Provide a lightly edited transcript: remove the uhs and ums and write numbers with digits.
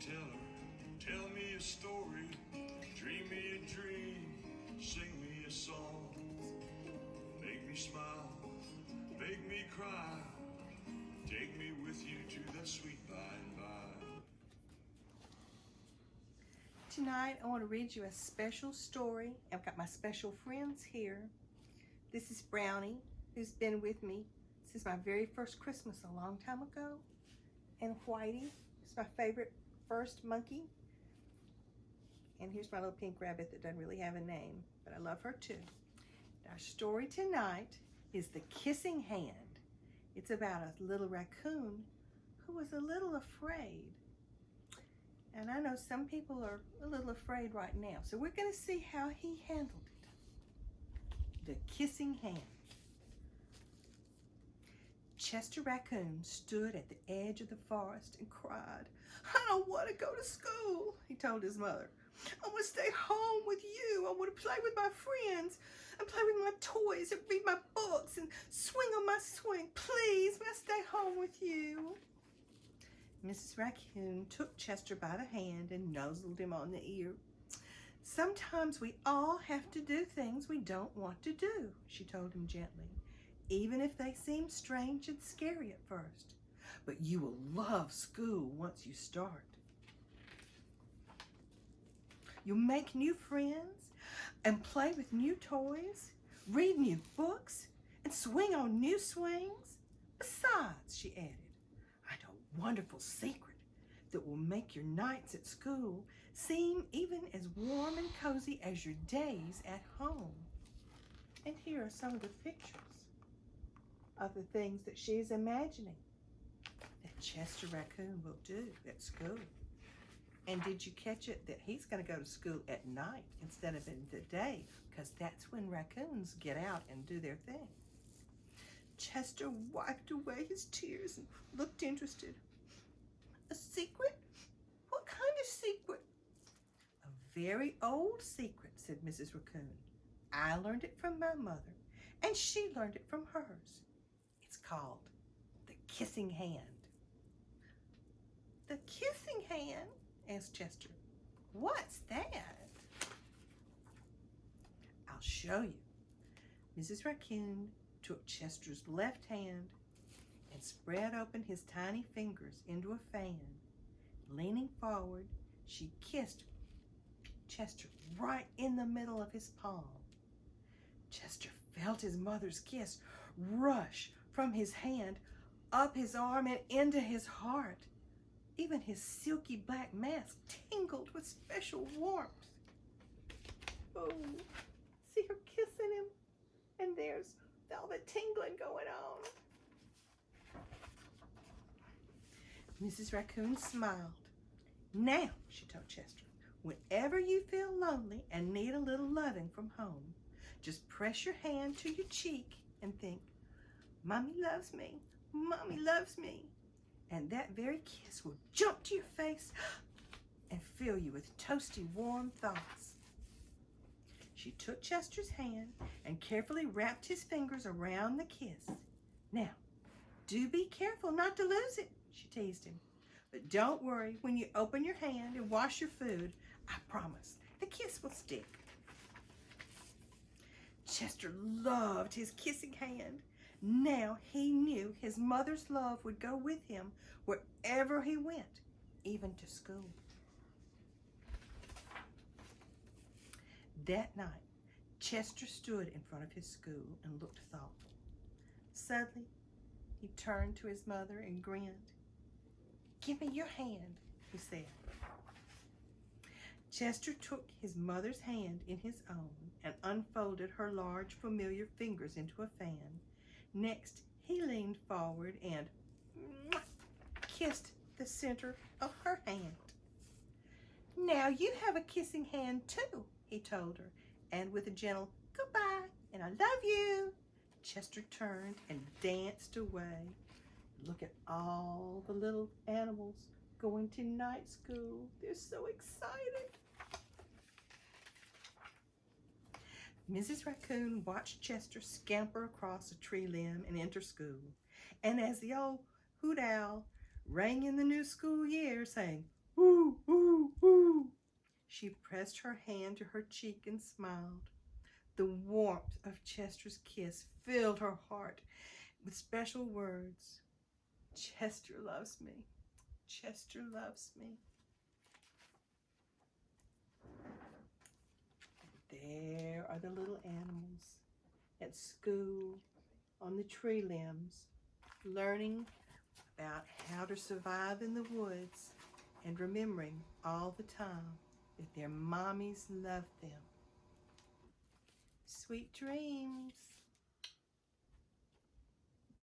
storyteller. Tell me a story, dream me a dream, sing me a song. Make me smile, make me cry, take me with you to the sweet by and by. Tonight I want to read you a special story. I've got my special friends here. This is Brownie, who's been with me since my very first Christmas a long time ago. And Whitey is my favorite first monkey. And here's my little pink rabbit that doesn't really have a name, but I love her too. Our story tonight is The Kissing Hand. It's about a little raccoon who was a little afraid. And I know some people are a little afraid right now. So we're going to see how he handled it. The Kissing Hand. Chester Raccoon stood at the edge of the forest and cried, "I don't want to go to school," he told his mother. "I want to stay home with you. I want to play with my friends and play with my toys and read my books and swing on my swing. Please, may I stay home with you?" Mrs. Raccoon took Chester by the hand and nuzzled him on the ear. "Sometimes we all have to do things we don't want to do," she told him gently, "even if they seem strange and scary at first. But you will love school once you start. You'll make new friends and play with new toys, read new books, and swing on new swings. Besides," she added, "I know a wonderful secret that will make your nights at school seem even as warm and cozy as your days at home." And here are some of the pictures of the things that she's imagining that Chester Raccoon will do at school. And did you catch it that he's going to go to school at night instead of in the day, because that's when raccoons get out and do their thing. Chester wiped away his tears and looked interested. "A secret? What kind of secret?" "A very old secret," said Mrs. Raccoon. "I learned it from my mother, and she learned it from hers. It's called the Kissing Hand." "The Kissing Hand?" asked Chester. "What's that?" "I'll show you." Mrs. Raccoon took Chester's left hand and spread open his tiny fingers into a fan. Leaning forward, she kissed Chester right in the middle of his palm. Chester felt his mother's kiss rush from his hand up his arm and into his heart. Even his silky black mask tingled with special warmth. Oh, see her kissing him, and there's all the tingling going on. Mrs. Raccoon smiled. "Now," she told Chester, "whenever you feel lonely and need a little loving from home, just press your hand to your cheek and think, 'Mommy loves me, Mommy loves me.' And that very kiss will jump to your face and fill you with toasty, warm thoughts." She took Chester's hand and carefully wrapped his fingers around the kiss. "Now, do be careful not to lose it," she teased him. "But don't worry when you open your hand and wash your food. I promise the kiss will stick." Chester loved his kissing hand. Now he knew his mother's love would go with him wherever he went, even to school. That night, Chester stood in front of his school and looked thoughtful. Suddenly, he turned to his mother and grinned. "Give me your hand," he said. Chester took his mother's hand in his own and unfolded her large, familiar fingers into a fan. Next, he leaned forward and kissed the center of her hand. "Now you have a kissing hand too," he told her, and with a gentle "goodbye" and "I love you," Chester turned and danced away. Look at all the little animals going to night school. They're so excited. Mrs. Raccoon watched Chester scamper across a tree limb and enter school. And as the old hoot owl rang in the new school year saying, Ooh, ooh, ooh. She pressed her hand to her cheek and smiled. The warmth of Chester's kiss filled her heart with special words. Chester loves me. Chester loves me. There are the little animals at school on the tree limbs, learning about how to survive in the woods and remembering all the time that their mommies love them. Sweet dreams.